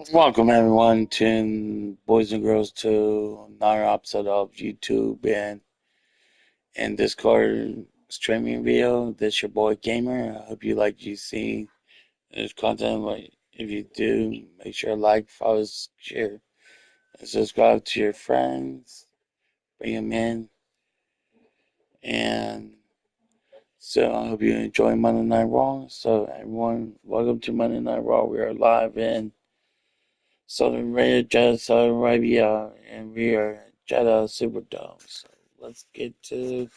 Welcome everyone to boys and girls to another episode of YouTube and Discord streaming video. This your boy Gamer. I hope you like you see this content. Like if you do, make sure to like, follow, share, and subscribe to your friends. Bring them in, and so I hope you enjoy Monday Night Raw. So everyone, welcome to Monday Night Raw. We are live in Saudi Arabia, and we are at Jeddah Superdome. So let's get to.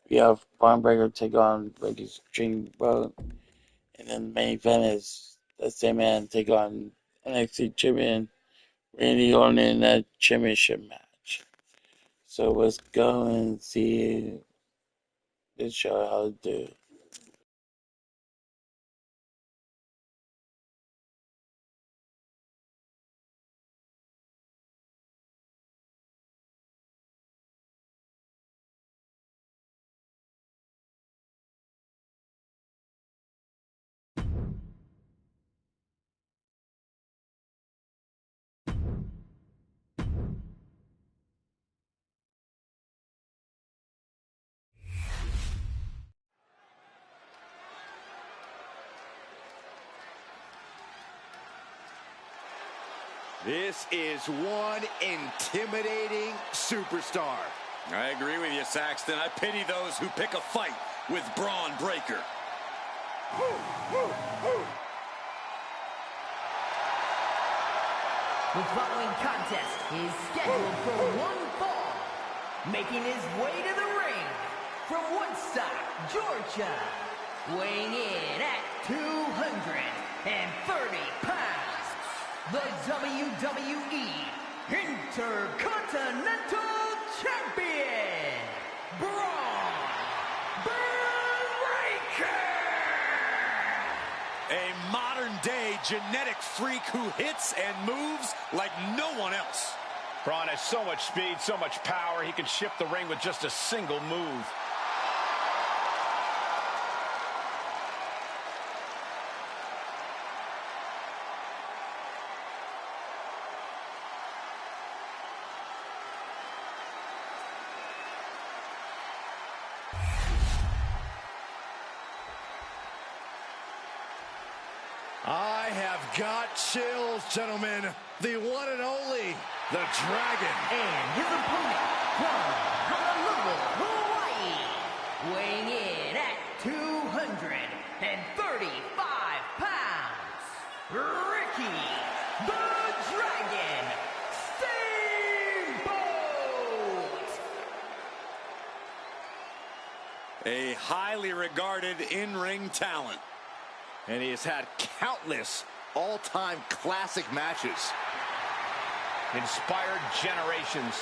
We have Braun Breaker take on British Dream Road, and then the main event is the same man take on NXT champion Randy Orton in that championship match. So let's go and see this show how to do. This is one intimidating superstar. I agree with you, Saxton. I pity those who pick a fight with Braun Breaker. The following contest is scheduled for one fall. Making his way to the ring from Woodstock, Georgia. Weighing in at 230 pounds. The WWE Intercontinental Champion, Braun Breaker! A modern-day genetic freak who hits and moves like no one else. Braun has so much speed, so much power, he can shift the ring with just a single move. I have got chills, gentlemen. The one and only, the Dragon. And his opponent from Honolulu, Hawaii. Weighing in at 235 pounds. Ricky the Dragon Steamboat! A highly regarded in-ring talent. And he has had countless all-time classic matches. Inspired generations.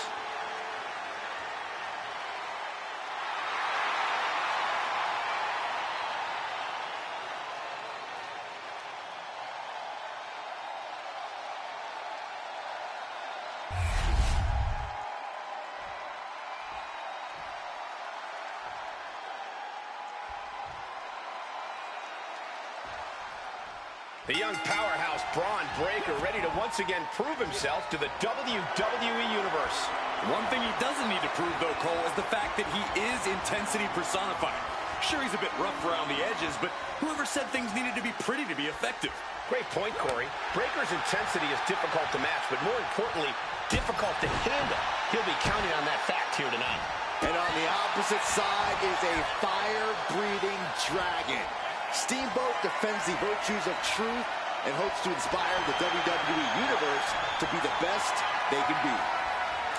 The young powerhouse Braun Breaker ready to once again prove himself to the WWE Universe. One thing he doesn't need to prove, though, Cole, is the fact that he is intensity personified. Sure, he's a bit rough around the edges, but whoever said things needed to be pretty to be effective? Great point, Corey. Breaker's intensity is difficult to match, but more importantly, difficult to handle. He'll be counting on that fact here tonight. And on the opposite side is a fire-breathing dragon. Steamboat defends the virtues of truth and hopes to inspire the WWE Universe to be the best they can be.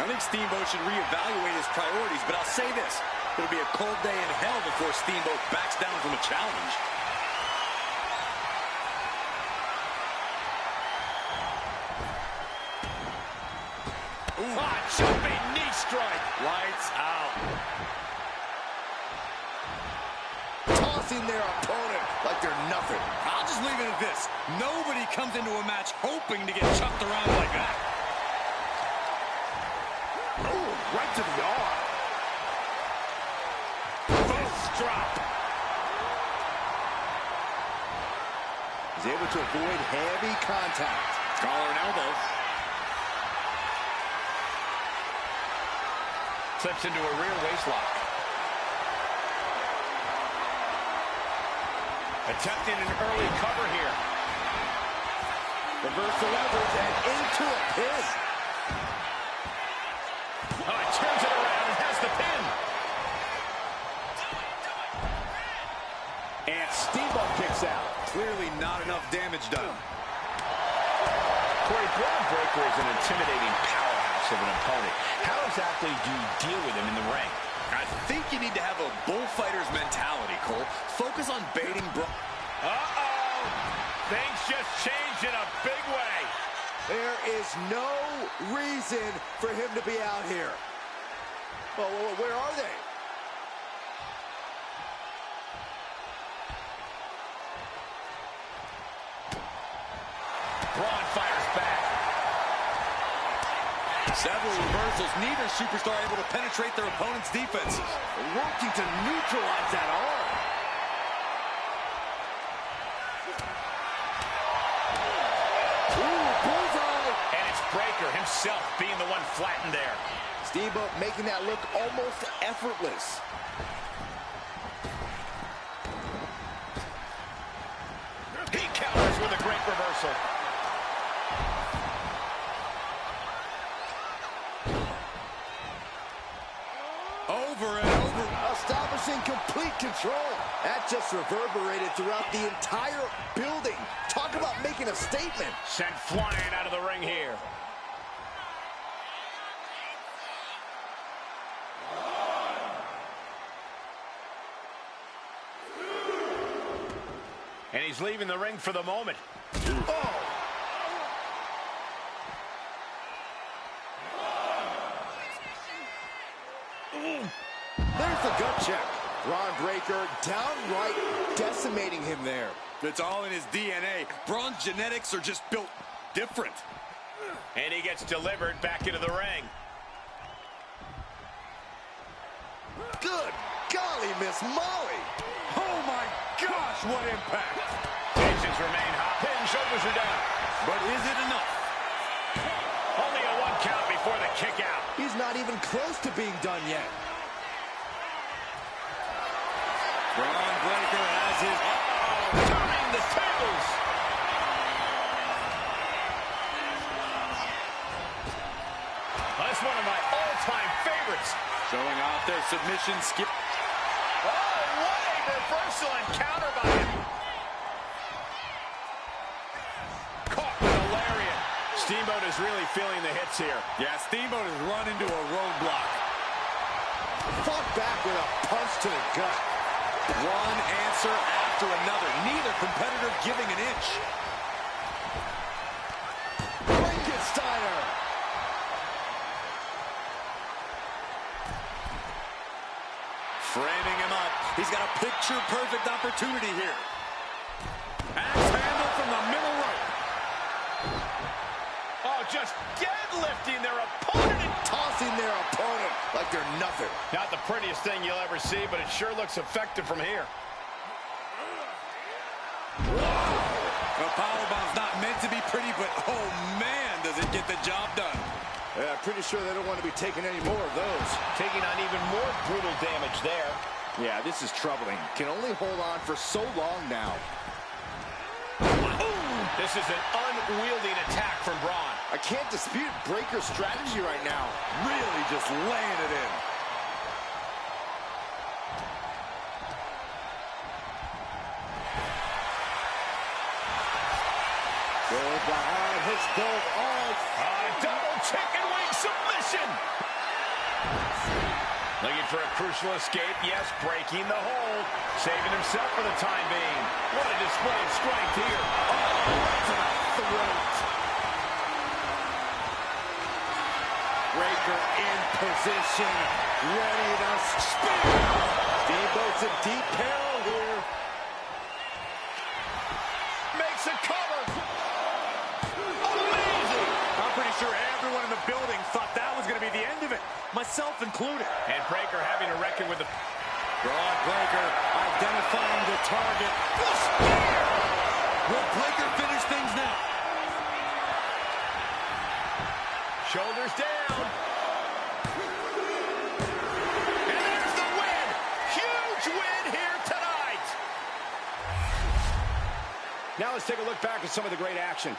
I think Steamboat should reevaluate his priorities, but I'll say this. It'll be a cold day in hell before Steamboat backs down from a challenge. Ooh. Ah, jumping knee strike. Lights out. Tossing their opponent like they're nothing. I'll just leave it at this. Nobody comes into a match hoping to get chucked around like that. Oh, right to the arm. Fist drop. He's able to avoid heavy contact. Collar and elbow. Slips into a rear waist lock. Attempting an early cover here. Reversal leverage and into a pin. Oh, it turns it around and has the pin. And Steamboat kicks out. Clearly not enough damage done. Corey, Braun Breaker is an intimidating powerhouse of an opponent. How exactly do you deal with him in the ring? I think you need to have a bullfighter's mentality, Cole. Focus on baiting Braun. Uh-oh! Things just changed in a big way. There is no reason for him to be out here. Well, where are they? Braun fires back. Several reversals. Neither superstar able to penetrate their opponent's defenses. Working to neutralize that arm. Ooh, bullseye. And it's Breaker himself being the one flattened there. Steamboat making that look almost effortless. He counters with a great reversal. Over and over. Establishing complete control. That just reverberated throughout the entire building. Talk about making a statement. Sent flying out of the ring here. And he's leaving the ring for the moment. Oh! There's the gut check. Braun Breaker downright decimating him there. It's all in his DNA. Braun's genetics are just built different. And he gets delivered back into the ring. Good golly, Miss Molly. Oh my gosh, what impact. Tensions remain high. Pin, shoulders are down. But is it enough? Only a 1 count before the kick out. He's not even close to being done yet. Braun Breaker has his... Turning the tables. That's one of my all-time favorites. Showing off their submission skip. Oh, what a reversal and counter by him. Caught with a lariat. Steamboat is really feeling the hits here. Yeah, Steamboat has run into a roadblock. Fought back with a punch to the gut. One answer after another. Neither competitor giving an inch. Frankensteiner. Framing him up. He's got a picture-perfect opportunity here. Axe handle from the middle rope. Oh, just deadlifting their opponent. Tossing their opponent like they're nothing. Not the prettiest thing you'll ever see, but it sure looks effective from here. The powerbomb's not meant to be pretty, but oh man, does it get the job done. Yeah, I'm pretty sure they don't want to be taking any more of those. Taking on even more brutal damage there. Yeah, this is troubling. Can only hold on for so long now. This is an unwieldy attack from Braun. I can't dispute Breaker's strategy right now. Really just laying it in. Goodbye, hits both odds. A double chicken wing submission. Looking for a crucial escape. Yes, breaking the hold. Saving himself for the time being. What a display of strength here. Oh, right to the throat. Breaker in position. Ready to spear. Steamboat's in deep peril here. Makes a cover. Amazing. I'm pretty sure everyone in the building thought that was going to be the end of it, myself included. And Breaker having to reckon with the... Braun Breaker identifying the target. Will Breaker finish things now? Shoulders down. And there's the win. Huge win here tonight. Now let's take a look back at some of the great action.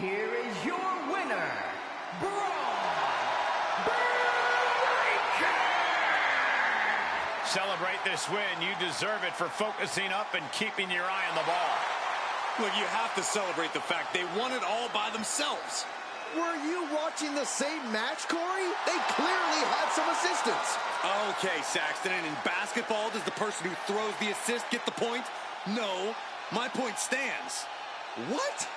Here is your winner, Celebrate this win. You deserve it for focusing up and keeping your eye on the ball. Look, you have to celebrate the fact they won it all by themselves. Were you watching the same match, Corey? They clearly had some assistance. Okay, Saxton, and in basketball, does the person who throws the assist get the point? No, my point stands. What?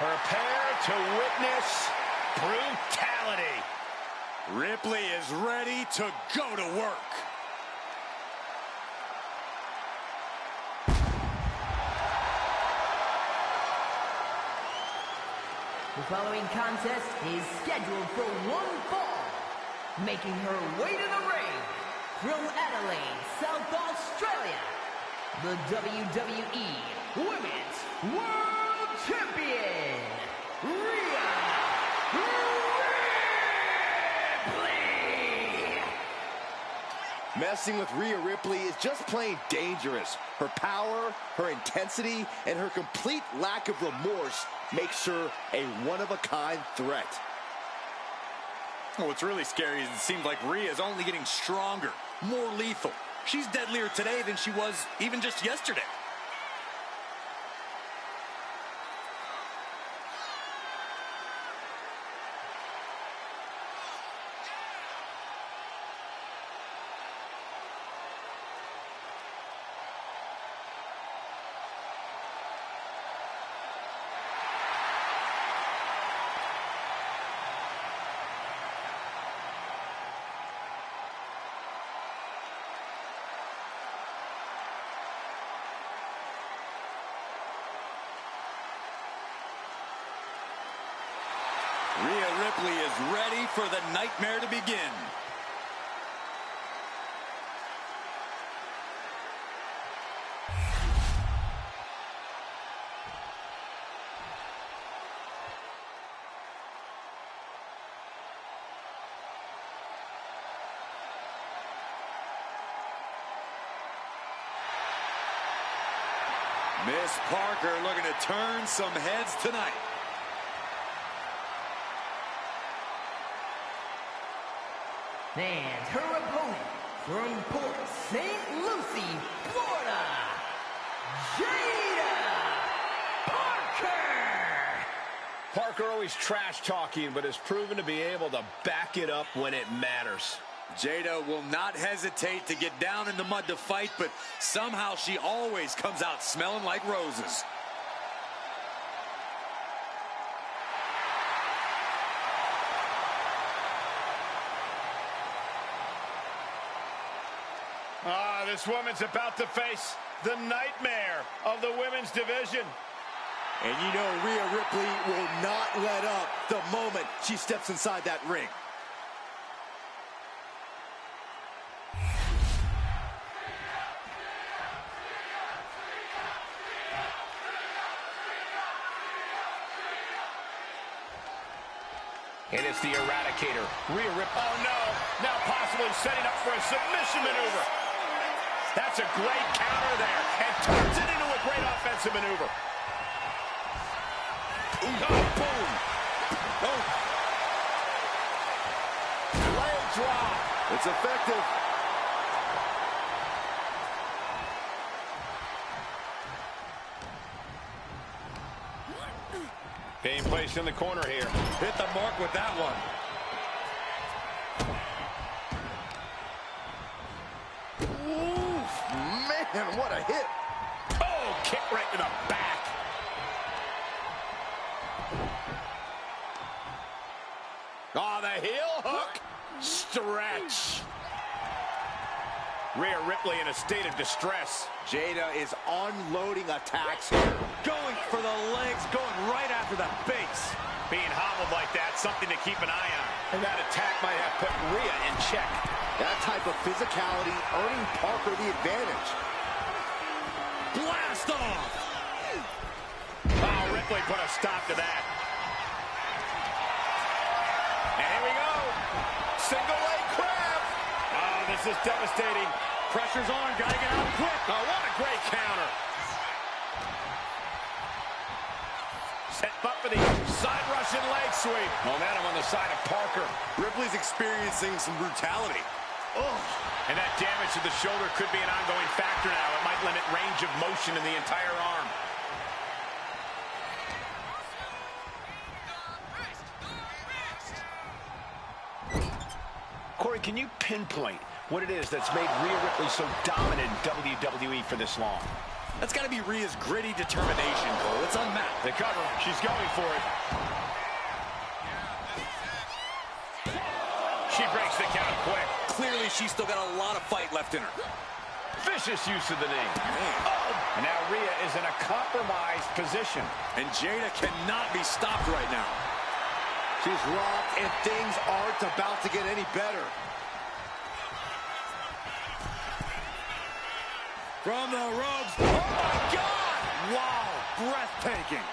Prepare to witness brutality. Ripley is ready to go to work. The following contest is scheduled for one fall. Making her way to the ring from Adelaide, South Australia, the WWE Women's World Champion, Rhea Ripley. Messing with Rhea Ripley is just plain dangerous. Her power, her intensity, and her complete lack of remorse makes her a one-of-a-kind threat. What's really scary is it seems like Rhea is only getting stronger, more lethal. She's deadlier today than she was even just yesterday. Rhea Ripley is ready for the nightmare to begin. Miss Parker looking to turn some heads tonight. And her opponent from Port St. Lucie, Florida, Jada Parker. Parker always trash talking, but has proven to be able to back it up when it matters. Jada will not hesitate to get down in the mud to fight, but somehow she always comes out smelling like roses. This woman's about to face the nightmare of the women's division. And you know Rhea Ripley will not let up the moment she steps inside that ring. And it's the Eradicator, Rhea Ripley. Oh no, now possibly setting up for a submission maneuver. That's a great counter there, and turns it into a great offensive maneuver. Oh, boom. Oh. Leg drop. It's effective. Being placed in the corner here. Hit the mark with that one. Man, what a hit. Oh, kick right to the back. Oh, the heel hook. Stretch. Rhea Ripley in a state of distress. Jada is unloading attacks here. Going for the legs, going right after the base. Being hobbled like that, something to keep an eye on. And that attack might have put Rhea in check. That type of physicality earning Parker the advantage. Blast off! Oh, Ripley put a stop to that. And here we go. Single leg crab. Oh, this is devastating. Pressure's on, gotta get out quick. Oh, what a great counter. Set up for the side Russian leg sweep. Momentum on the side of Parker. Ripley's experiencing some brutality. Oh. And that damage to the shoulder could be an ongoing factor now. It might limit range of motion in the entire arm. Corey, can you pinpoint what it is that's made Rhea Ripley so dominant in WWE for this long? That's got to be Rhea's gritty determination, Cole. It's unmatched. The cover. She's going for it. She breaks the count quick. Clearly, she's still got a lot of fight left in her. Vicious use of the knee. Oh. And now Rhea is in a compromised position. And Jada cannot be stopped right now. She's rocked, and things aren't about to get any better. From the ropes. Oh, my God! Wow, breathtaking.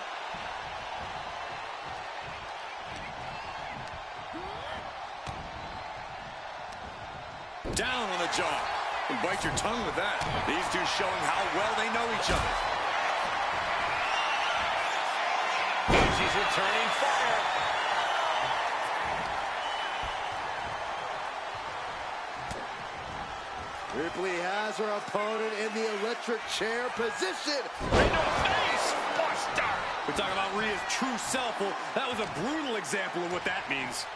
Down on the jaw. And bite your tongue with that. These two showing how well they know each other. And she's returning fire. Ripley has her opponent in the electric chair position. Right to the face. Buster. We're talking about Rhea's true self. Well, that was a brutal example of what that means.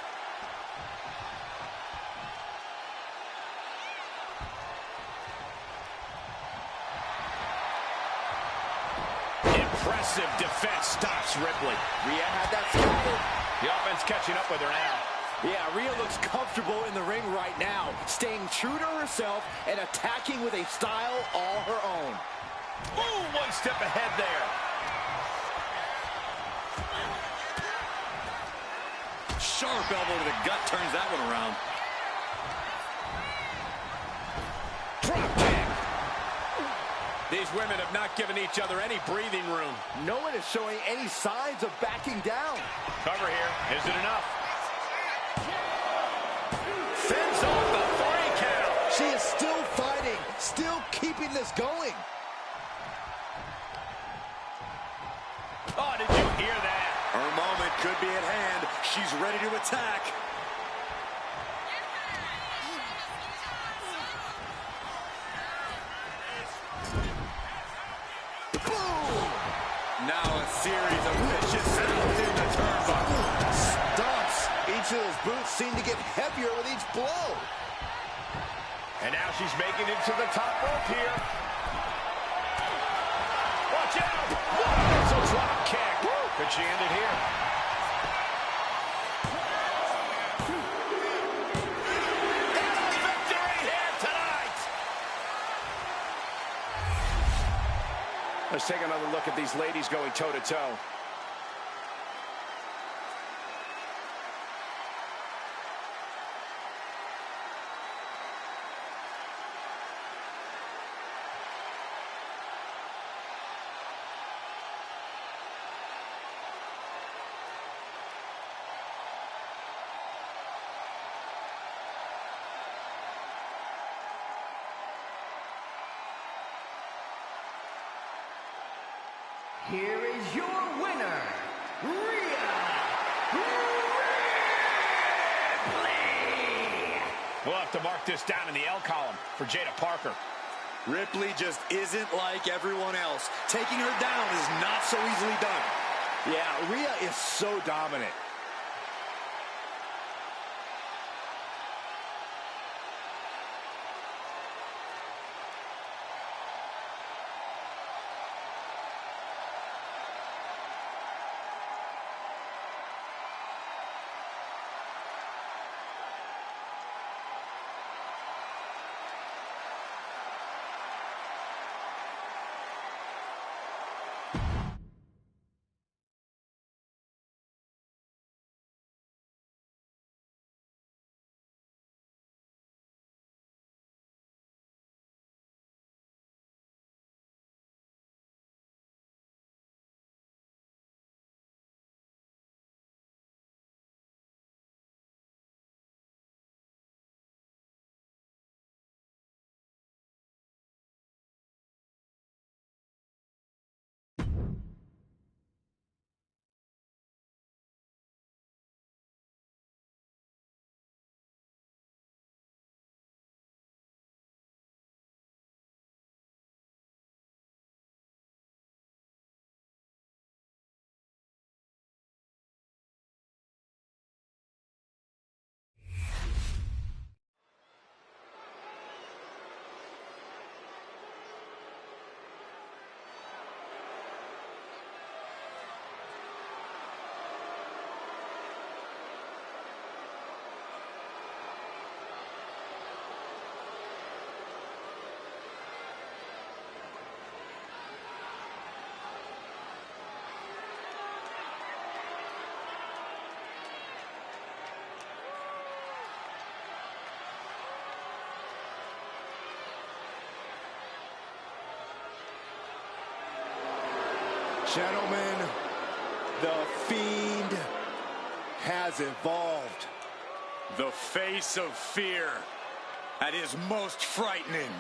Impressive defense stops Ripley. Rhea had that scalpel. The offense catching up with her now. Yeah, Rhea looks comfortable in the ring right now, staying true to herself and attacking with a style all her own. Ooh, one step ahead there. Sharp elbow to the gut turns that one around. Drop kick. These women have not given each other any breathing room. No one is showing any signs of backing down. Cover here. Is it enough? Fends off the 3 count. She is still fighting, still keeping this going. Oh, did you hear that? Her moment could be at hand. She's ready to attack. Now a series of vicious sounds in the turnbuckle. Stomps. Each of those boots seem to get heavier with each blow. And now she's making it to the top rope here. Watch out! It's a drop kick. Could she end it here? And a victory here tonight! Let's take another look at these ladies going toe-to-toe. Here is your winner, Rhea Ripley! We'll have to mark this down in the L column for Jada Parker. Ripley just isn't like everyone else. Taking her down is not so easily done. Yeah, Rhea is so dominant. Gentlemen, the Fiend has evolved. The face of fear at his most frightening.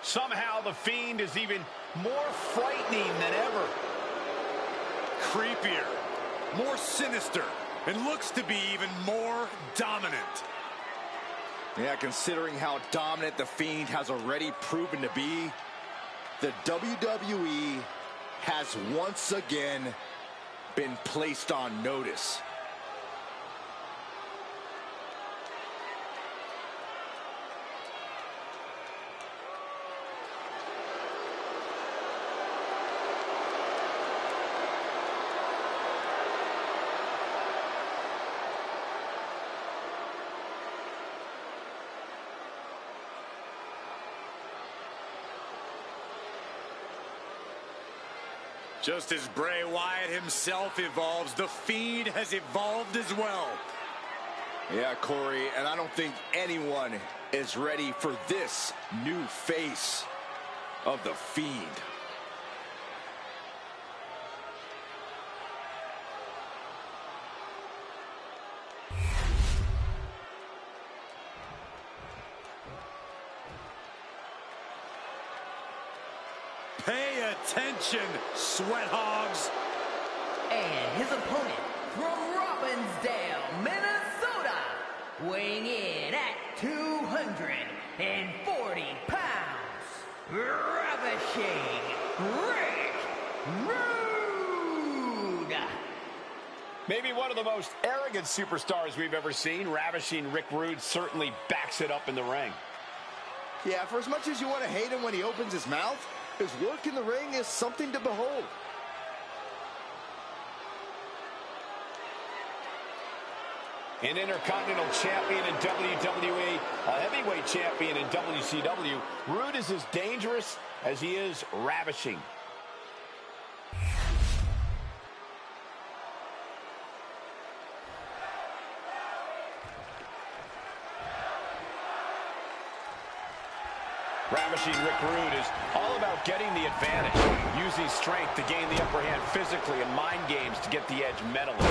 Somehow the Fiend is even more frightening than ever. Creepier, more sinister, and looks to be even more dominant. Yeah, considering how dominant the Fiend has already proven to be, the WWE has once again been placed on notice. Just as Bray Wyatt himself evolves, The Fiend has evolved as well. Yeah, Corey, and I don't think anyone is ready for this new face of The Fiend. Pay attention, sweat hogs. And his opponent from Robbinsdale, Minnesota, weighing in at 240 pounds, Ravishing Rick Rude. Maybe one of the most arrogant superstars we've ever seen. Ravishing Rick Rude certainly backs it up in the ring. Yeah, for as much as you want to hate him when he opens his mouth, his work in the ring is something to behold. An Intercontinental Champion in WWE, a Heavyweight Champion in WCW, Rude is as dangerous as he is ravishing. Ravishing Rick Rude is all about getting the advantage, using strength to gain the upper hand physically and mind games to get the edge mentally.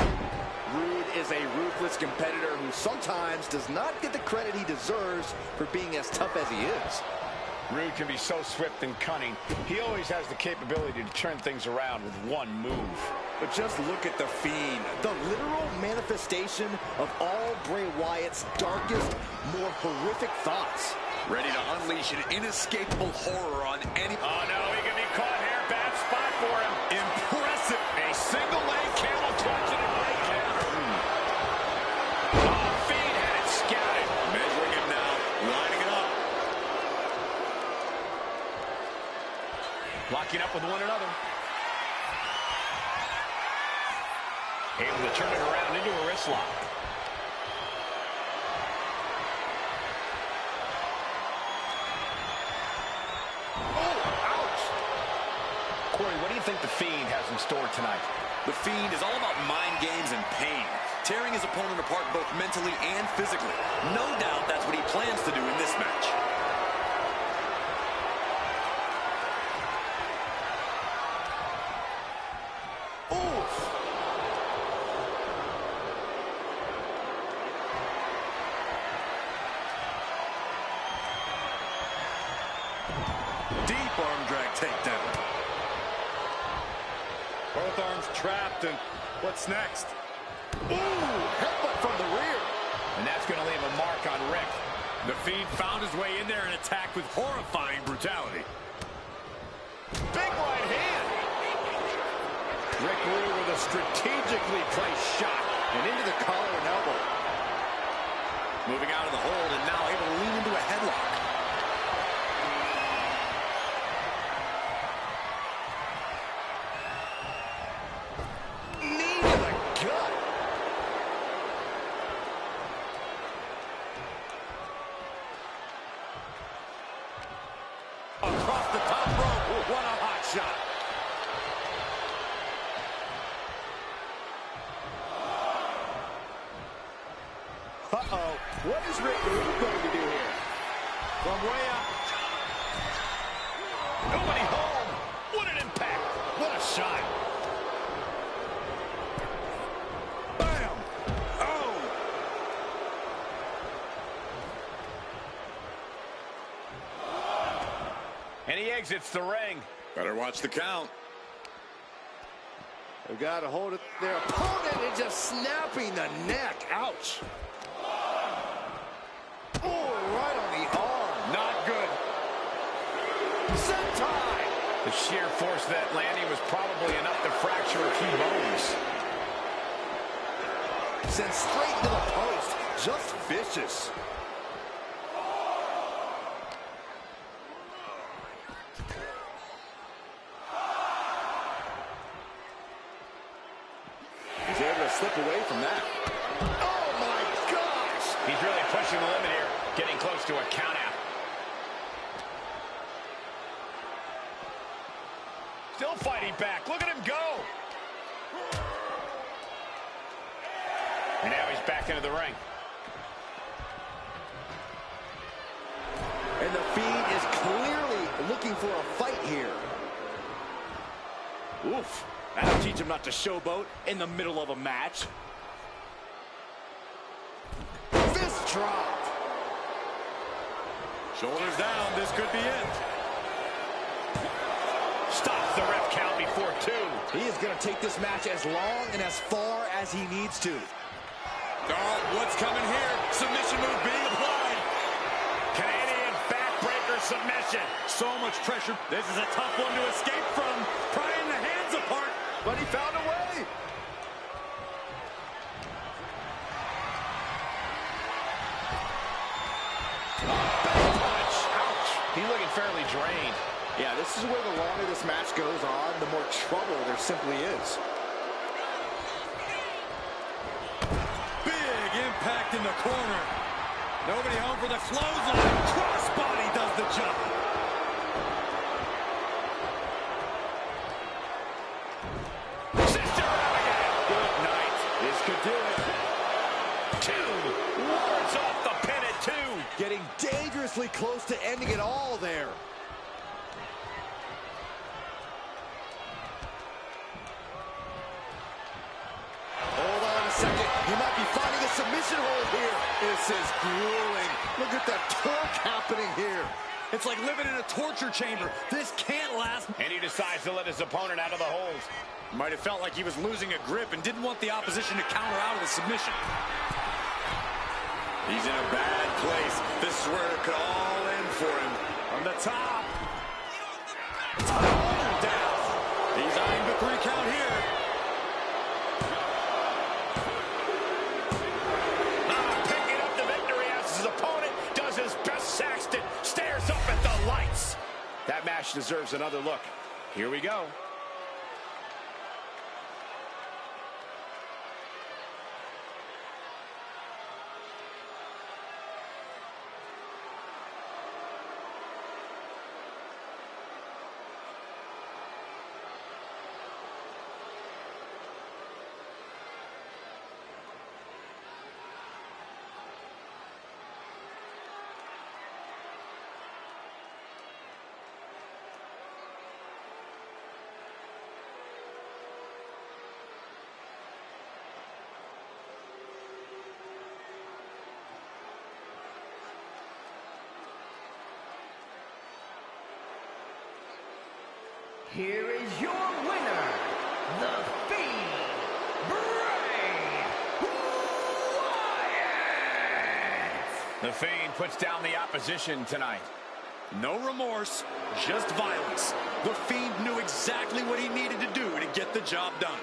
Rude is a ruthless competitor who sometimes does not get the credit he deserves for being as tough as he is. Rude can be so swift and cunning. He always has the capability to turn things around with one move. But just look at The Fiend, the literal manifestation of all Bray Wyatt's darkest, more horrific thoughts. Ready to unleash an inescapable horror on any... Oh, no, he can be caught here. Bad spot for him. Impressive. A single leg camel clutch and a great counter. Oh, Fiend had it scouted. Measuring him now. Lining it up. Locking up with one another. Able to turn it around into a wrist lock. Corey, what do you think The Fiend has in store tonight? The Fiend is all about mind games and pain, tearing his opponent apart both mentally and physically. No doubt that's what he plans to do in this match. Oof! Deep arm drag takedown. Both arms trapped, and what's next? Ooh! Headbutt from the rear. And that's going to leave a mark on Rick. The Fiend found his way in there and attacked with horrifying brutality. Big right hand. Rick Rude with a strategically placed shot. And into the collar and elbow. Moving out of the hold and now able to lean into a headlock. Knee to the gut. Across the top rope. What a hot shot. Uh-oh. What is Rick Rude going to do here? From way up. Nobody home. What an impact. What a shot. Bam. Oh. And he exits the ring. Better watch the count. They've got to hold it. Their opponent is just snapping the neck. Ouch. Oh, right on the arm. Not good. Sentai. The sheer force of that landing was probably enough to fracture a few bones. Sent straight into the post. Just vicious. He's able to slip away from that. Oh, my gosh. He's really pushing the limit here, getting close to a count out. still fighting back. Look at him go. And now he's back into the ring. And the Fiend is clearly looking for a fight here. Oof. That'll teach him not to showboat in the middle of a match. Fist dropped. Shoulders down. This could be it. Stops the ref count before 2. He is going to take this match as long and as far as he needs to. Oh, what's coming here? Submission move being applied. Canadian backbreaker submission. So much pressure. This is a tough one to escape from. Prying the hands apart. But he found a way. Back punch. Ouch. He's looking fairly drained. Yeah, this is where the longer this match goes on, the more trouble there simply is. Big impact in the corner. Nobody home for the clothesline. Crossbody does the job. Sister again. Good night. This could do it. 2. Wards off the pin at 2. Getting dangerously close to ending it all there. Hold on a second. He might be finding a submission hold here. This is grueling. Look at the torque happening here. It's like living in a torture chamber. This can't last. And he decides to let his opponent out of the hold. Might have felt like he was losing a grip and didn't want the opposition to counter out of the submission. He's in a bad place. This is where it could all end for him. From the top. Down. He's eyeing the 3 count here. Picking up the victory as his opponent does his best. Saxton stares up at the lights. That match deserves another look. Here we go. Here is your winner, the Fiend, Bray Wyatt! The Fiend puts down the opposition tonight. No remorse, just violence. The Fiend knew exactly what he needed to do to get the job done.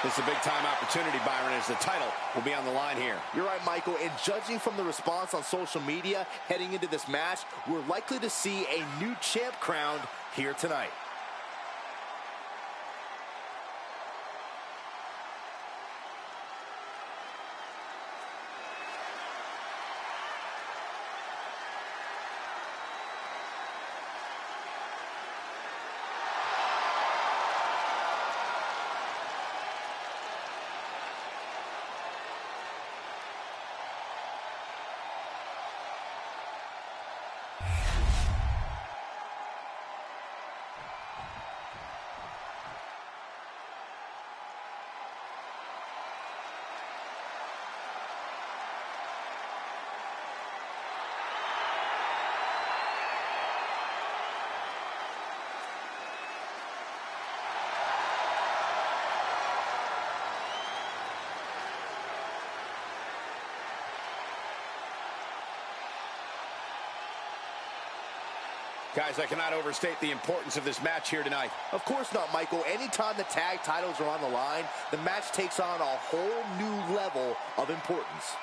This is a big-time opportunity, Byron, as the title will be on the line here. You're right, Michael, and judging from the response on social media heading into this match, we're likely to see a new champ crowned here tonight. Guys, I cannot overstate the importance of this match here tonight. Of course not, Michael. Anytime the tag titles are on the line, the match takes on a whole new level of importance.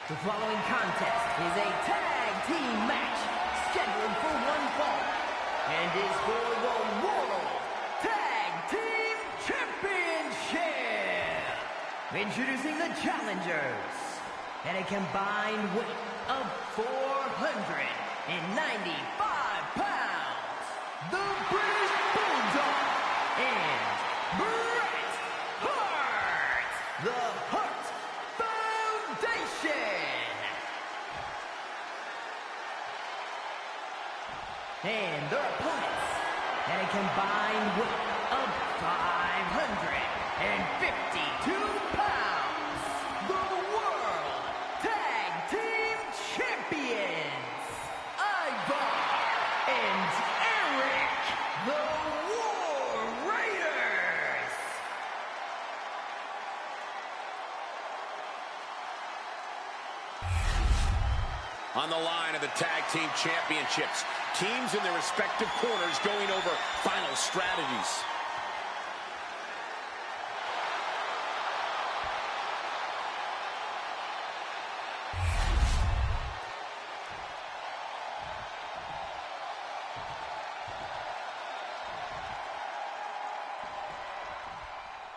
The following contest is a tag team match scheduled for one fall and is for the World Tag Team Championship. Introducing the challengers at a combined weight of 495 pounds, the British Bulldog and Bret Hart, the Hart Foundation. And their opponents at a combined weight of 552 pounds, the World Tag Team Champions, Ivar and Eric, the War Raiders. On the line of the Tag Team Championships, teams in their respective corners going over final strategies.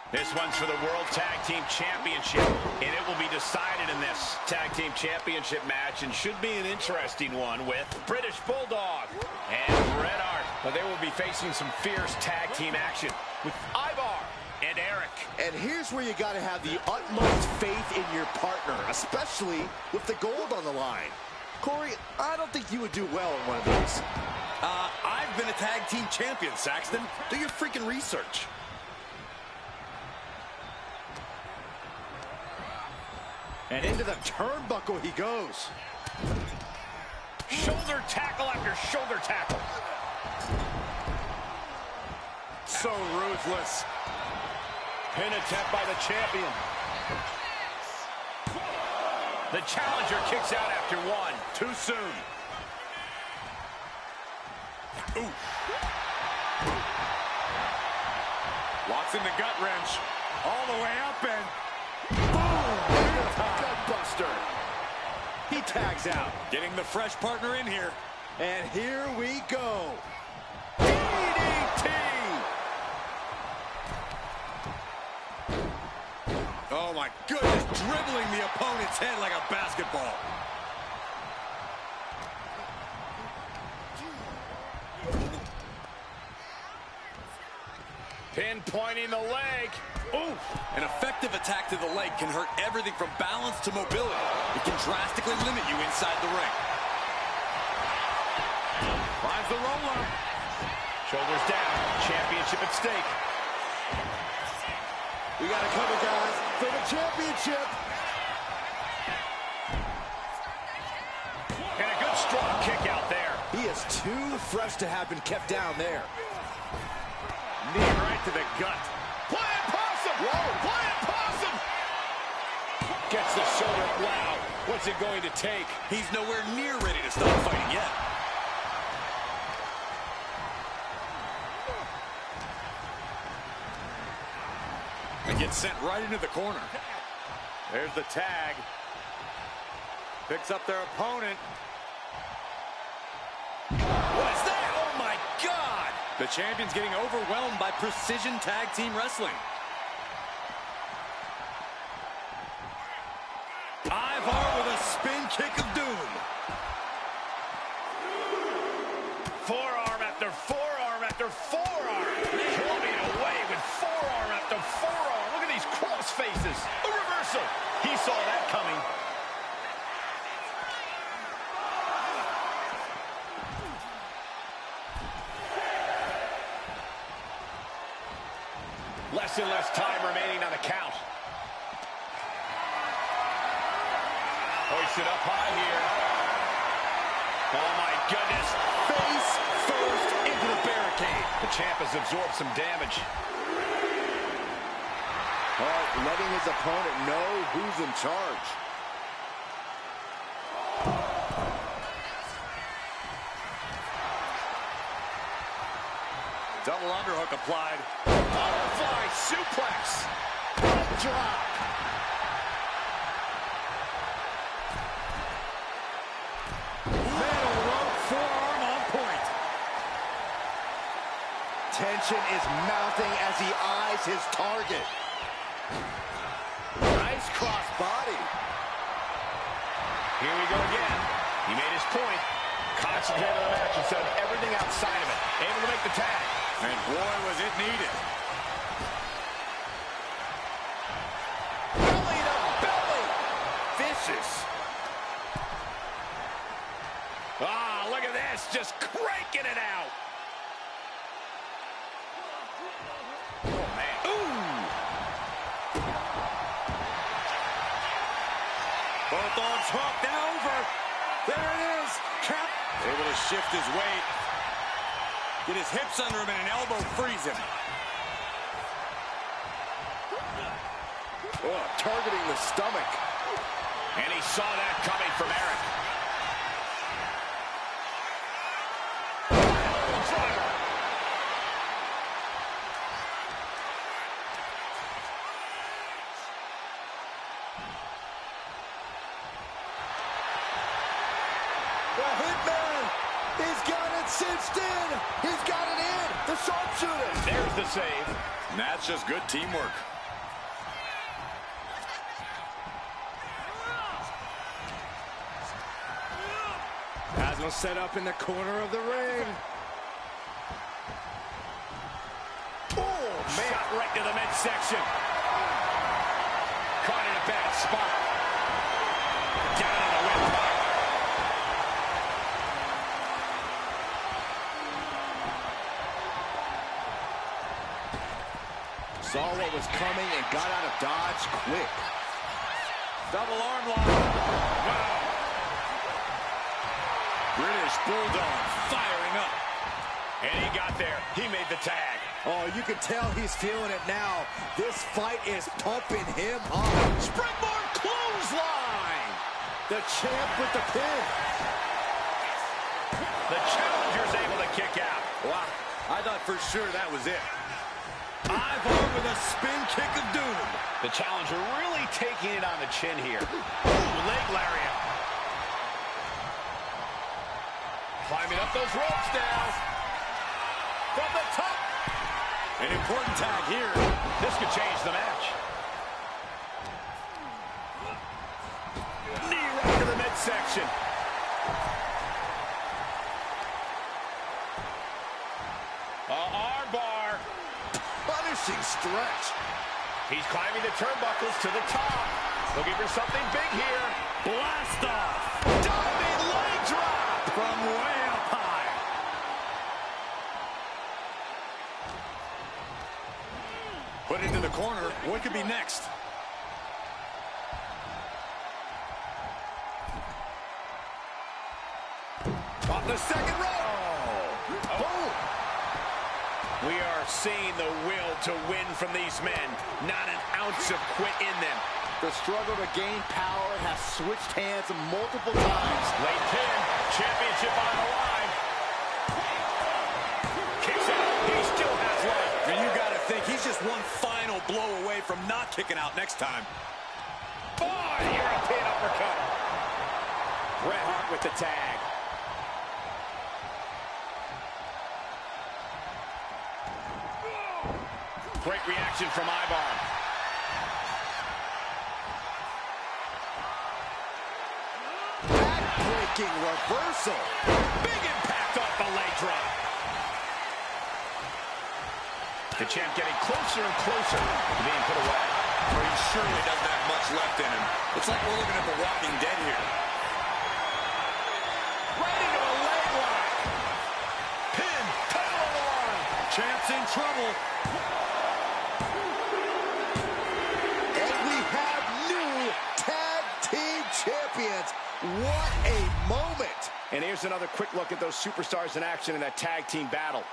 This one's for the World Tag Team Championship, and it will be decided in this Tag Team Championship match, and should be an interesting one with British Bulldog and Bret Hart. But they will be facing some fierce tag team action with Ivar and Eric. And here's where you got to have the utmost faith in your partner, especially with the gold on the line. Corey, I don't think you would do well in one of these. I've been a tag team champion, Saxton. Do your freaking research. And into the turnbuckle he goes. Shoulder tackle after shoulder tackle. So ruthless. Pin attempt by the champion. The challenger kicks out after one. Too soon. Ooh. Locks in the gut wrench. All the way up and Gutbuster. He tags out. getting the fresh partner in here. And here we go. DDT! Oh my goodness, dribbling the opponent's head like a basketball. Pinpointing the leg. Ooh! An effective attack to the leg can hurt everything from balance to mobility. It can drastically limit you inside the ring. Finds the roll-up. Shoulders down. Championship at stake. We got to cover, guys, for the championship. And a good strong kick out there. He is too fresh to have been kept down there. Knee right to the gut. Flying possum! Whoa! Flying possum! Gets the shoulder. Wow. What's it going to take? He's nowhere near ready to stop fighting yet. And gets sent right into the corner. There's the tag. Picks up their opponent. What is that? Oh, my God! The champion's getting overwhelmed by precision tag team wrestling. Ivar with a spin kick of doom. Forearm after forearm after forearm. Clubbing away with forearm after forearm. Look at these cross faces. A reversal. He saw that coming. Less and less time remaining on the count. Hoisted up high here. Oh, my goodness. Face first into the barricade. The champ has absorbed some damage. Letting his opponent know who's in charge. Double underhook applied. Butterfly suplex. Leg drop. Metal rope forearm on point. Tension is mounting as he eyes his target. Nice cross body. Here we go again. He made his point. Concentrated on the match instead of everything outside of it. Able to make the tag. And boy, was it needed. Belly to belly. Vicious. Ah, look at this. Just cranking it out. Oh, man. Ooh. Both arms hooked and over. There it is. Cap able to shift his weight. Get his hips under him and an elbow freeze him. Oh, targeting the stomach. And he saw that coming from Eric. Driver. The Hitman. He's got it cinched in. He's got it in. The sharpshooter. There's the save. And that's just good teamwork. Has him set up in the corner of the ring. Oh, man. Shot right to the midsection. Caught in a bad spot. Down on the windpipe. Saw what was coming and got out of dodge quick. Double arm lock. Wow. British Bulldog firing up. And he got there. He made the tag. Oh, you can tell he's feeling it now. This fight is pumping him up. Springboard clothesline. The champ with the pin. The challenger's able to kick out. Wow. I thought for sure that was it. Ivar with a spin kick of doom. The challenger really taking it on the chin here. Ooh, leg lariat. Climbing up those ropes now. From the top. An important tag here. This could change the match. Knee right to the midsection. Arm bar. Punishing stretch. He's climbing the turnbuckles to the top. Looking for something big here. Blast off. Diving leg drop. From way up high. Put into the corner. What could be next? Off the second rope. Oh. We are seeing the will to win from these men. Not an ounce of quit in them. The struggle to gain power has switched hands multiple times. Late pin. Championship on the line. Kicks out. He still has life. And you got to think he's just one final blow away from not kicking out next time. Boy, European uppercut. Bret Hart with the tag. Great reaction from Ivar. Back-breaking reversal. Big impact off the leg drop. The champ getting closer and closer to being put away. Well, he surely doesn't have much left in him. It's like we're looking at The Walking Dead here. Right into a leg lock. Pin, title on the line. Champ's in trouble. And we have new tag team champions. What a moment. And here's another quick look at those superstars in action in that tag team battle.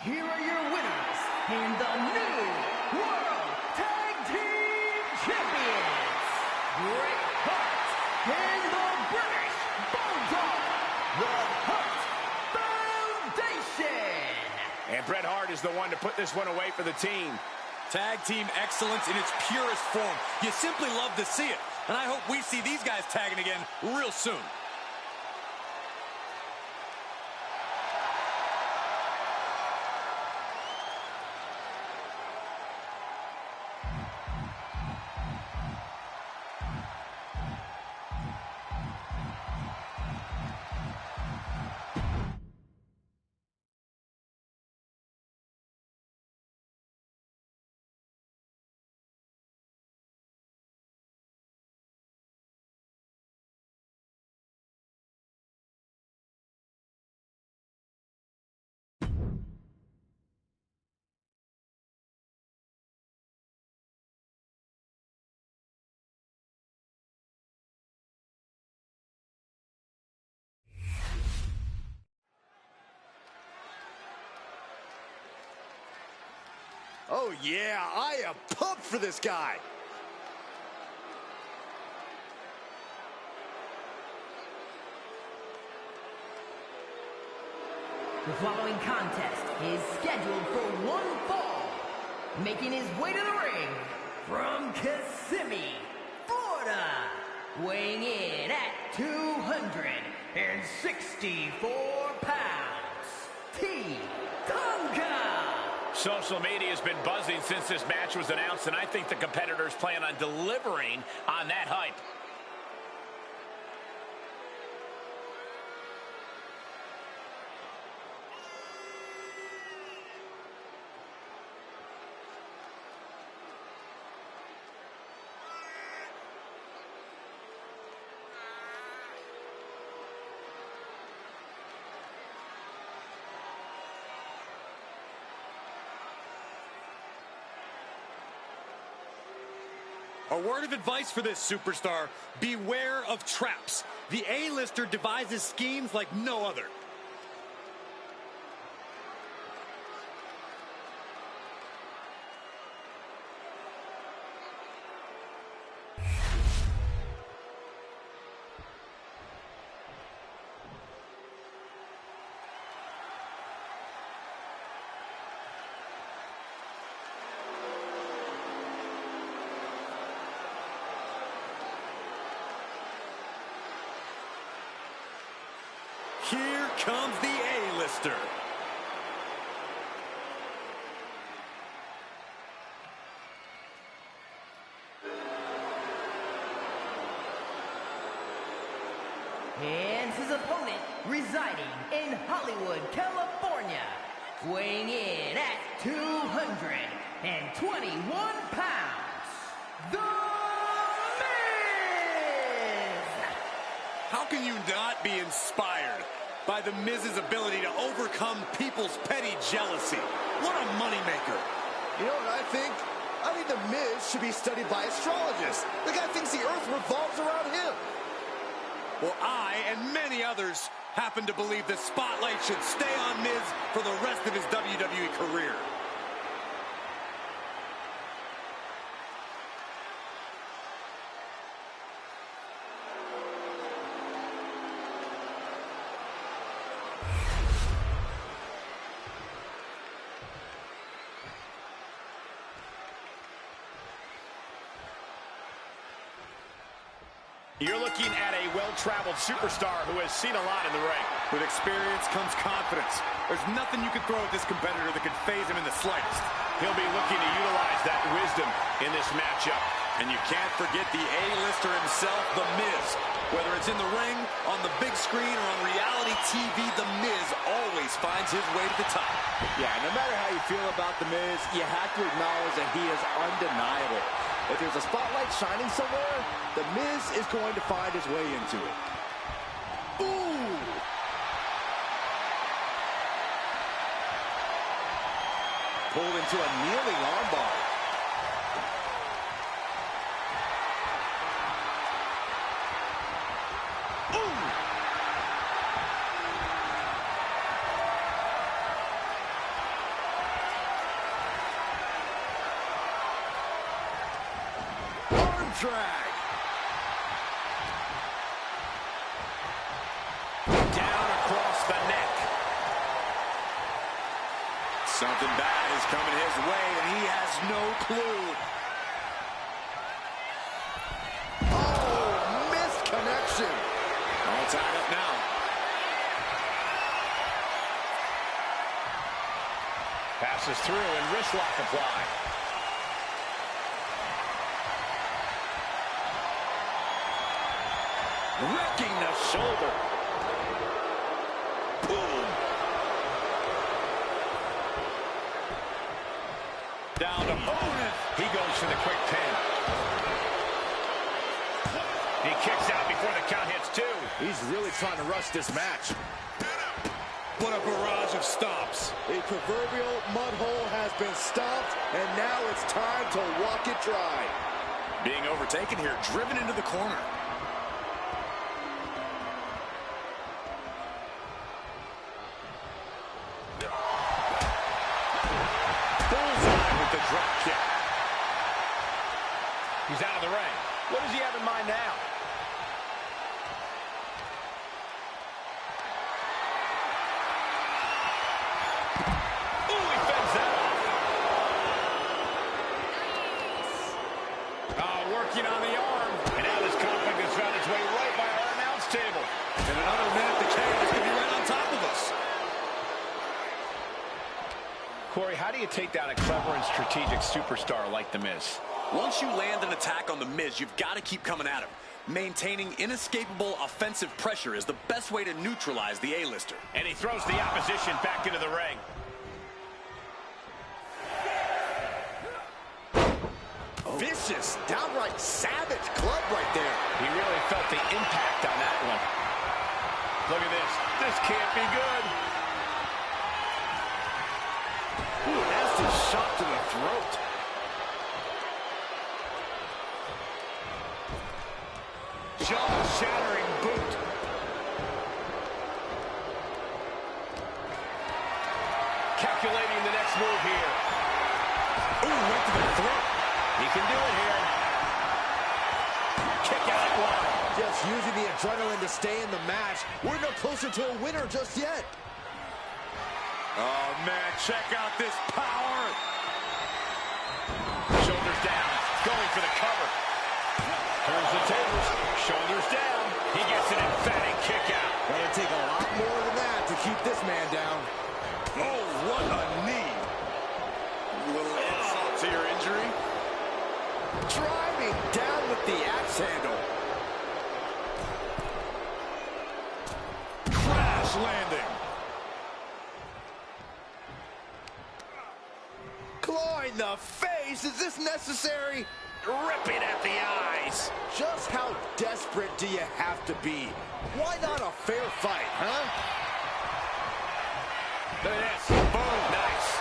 Here are your winners and the new World Tag Team Champions, Bret Hart and the British Bulldog, the Hart Foundation. And Bret Hart is the one to put this one away for the team. Tag team excellence in its purest form. You simply love to see it. And I hope we see these guys tagging again real soon. Oh, yeah, I am pumped for this guy. The following contest is scheduled for one fall. Making his way to the ring from Kissimmee, Florida. Weighing in at 264 pounds. T. Tonga. Social media has been buzzing since this match was announced, and I think the competitors plan on delivering on that hype. A word of advice for this superstar: beware of traps. The A-lister devises schemes like no other. here comes the A-lister. And his opponent, residing in Hollywood, California, weighing in at 221 pounds, The Miz! How can you not be inspired by The Miz's ability to overcome people's petty jealousy? What a moneymaker. You know what I think? I think The Miz should be studied by astrologists. The guy thinks the earth revolves around him. Well, I and many others happen to believe the spotlight should stay on Miz for the rest of his WWE career. You're looking at a well-traveled superstar who has seen a lot in the ring. With experience comes confidence. There's nothing you can throw at this competitor that could faze him in the slightest. He'll be looking to utilize that wisdom in this matchup. And you can't forget the A-lister himself, The Miz. Whether it's in the ring, on the big screen, or on reality TV, The Miz always finds his way to the top. Yeah, no matter how you feel about The Miz, you have to acknowledge that he is undeniable. If there's a spotlight shining somewhere, The Miz is going to find his way into it. Ooh! Pulled into a kneeling armbar. Drag. Down across the neck. Something bad is coming his way, and he has no clue. Oh, missed connection. All tied up now. Passes through and wrist lock applied. Wrecking the shoulder. Boom. Down opponent. He goes for the quick pin. He kicks out before the count hits two. He's really trying to rush this match. What a barrage of stomps. A proverbial mud hole has been stomped, and now it's time to walk it dry. Being overtaken here, driven into the corner. Bullseye with the drop kick. He's out of the ring. What does he have in mind now? Ooh, he fends that off. Working on the arm. And now this conflict has found its way right by our announce table. In another minute, the chaos could be right on top of us. Corey, how do you take down a clever and strategic superstar like The Miz? Once you land an attack on The Miz, you've got to keep coming at him. Maintaining inescapable offensive pressure is the best way to neutralize the A-lister. And he throws the opposition back into the ring. Vicious, downright savage club right there. He really felt the impact on that one. Look at this. This can't be good. Ooh, nasty shot to the throat. Jaw-shattering boot. Calculating the next move here. Ooh, right to the throat. He can do it here. Kick out at one. Just using the adrenaline to stay in the match. We're no closer to a winner just yet. Oh, man, check out this power. Shoulders down. Going for the cover. Turns the tables. Shoulders down. He gets an emphatic kick out. It'll take a lot more than injury. Driving down with the axe handle. Crash landing. Clawing the face. Is this necessary? Ripping at the eyes. Just how desperate do you have to be? Why not a fair fight, huh? Look at this. Boom. Nice.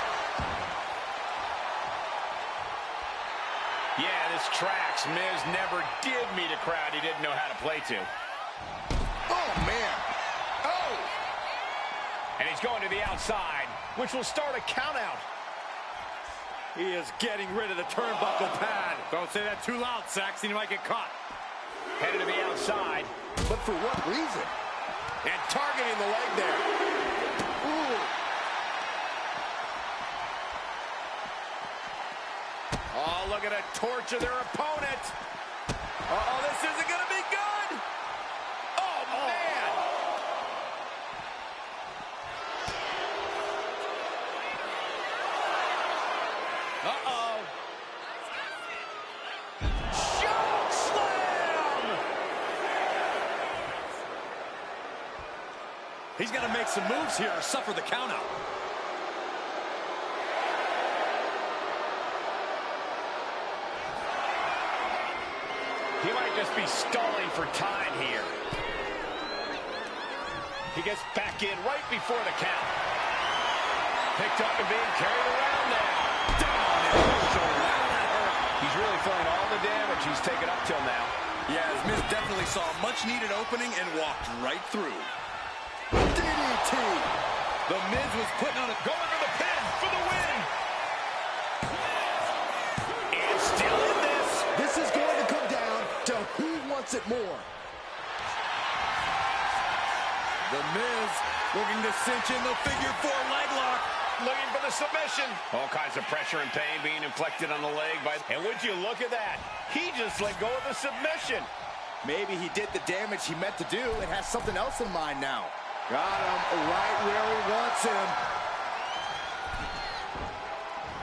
Yeah, this tracks. Miz never did meet a crowd he didn't know how to play to. Oh, man. Oh! And he's going to the outside, which will start a countout. He is getting rid of the turnbuckle pad. Don't say that too loud, Saxon. You might get caught. Headed to the outside. But for what reason? And targeting the leg there. Ooh. Oh, look at a torture their opponent. Uh-oh, this isn't going to be good. Oh, man. Uh-oh. Choke slam! He's got to make some moves here or suffer the countout. He might just be stalling for time here. He gets back in right before the count. Picked up and being carried around now. Down in the shoulder. He's really feeling all the damage he's taken up till now. Yeah, as Miz definitely saw a much-needed opening and walked right through. DDT. The Miz was putting on a... Going for the pin for the win. And still in this. This is going to come down to who wants it more. The Miz looking to cinch in the figure 4 leg lock. Looking for the submission. All kinds of pressure and pain being inflicted on the leg by... And would you look at that? He just let go of the submission. Maybe he did the damage he meant to do and has something else in mind now. Got him right where he wants him.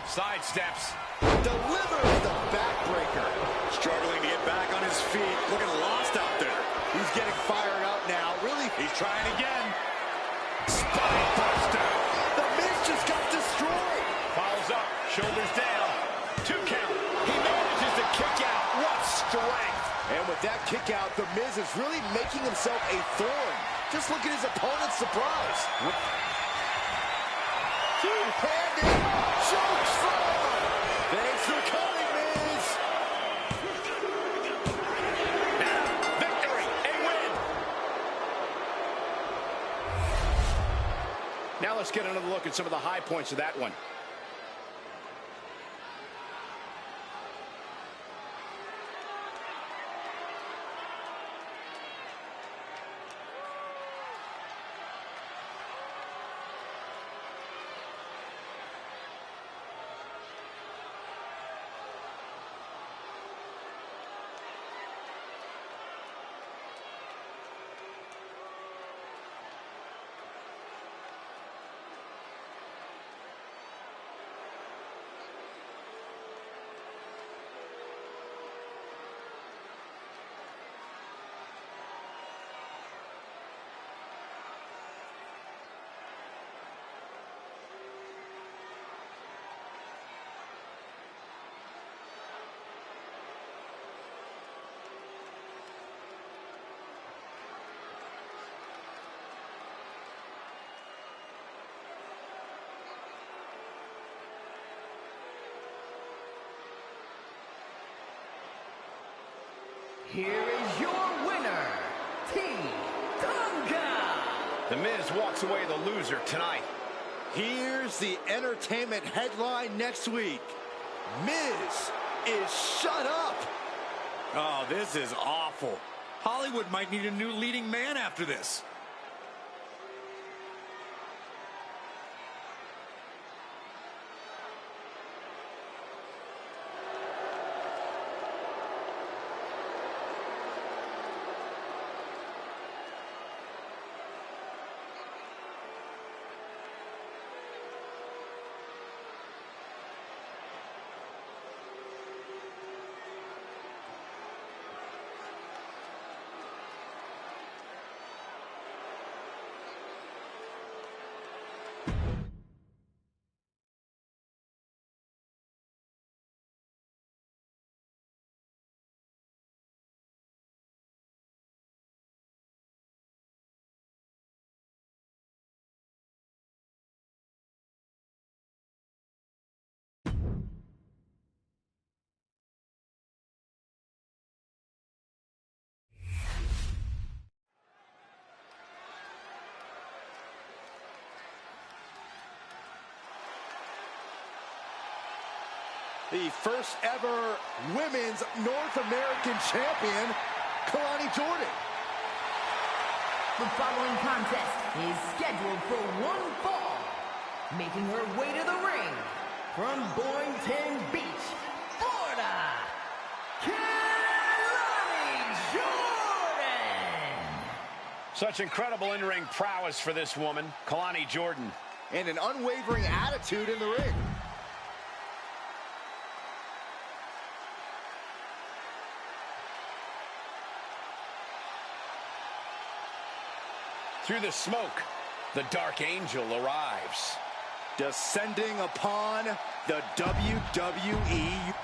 Sidesteps. Delivers the backbreaker. Struggling to get back on his feet. Looking lost out there. He's getting fired up now. Really, He's trying again. Spine buster. the Miz just got destroyed. Follows up. Shoulders down. 2 count. He manages to kick out. What strength. And with that kick out, the Miz is really making himself a thorn. Just look at his opponent's surprise. Two-handed choke slam. Thanks for coming, Miz. Now, victory. A win. Now let's get another look at some of the high points of that one. Here is your winner, Team Tonga. The Miz walks away the loser tonight. Here's the entertainment headline next week. Miz is shut up. Oh, this is awful. Hollywood might need a new leading man after this. the first ever women's North American champion, Kalani Jordan. The following contest is scheduled for one fall. Making her way to the ring from Boynton Beach, Florida, Kalani Jordan. Such incredible in-ring prowess for this woman, Kalani Jordan. And an unwavering attitude in the ring. Through the smoke, the Dark Angel arrives. Descending upon the WWE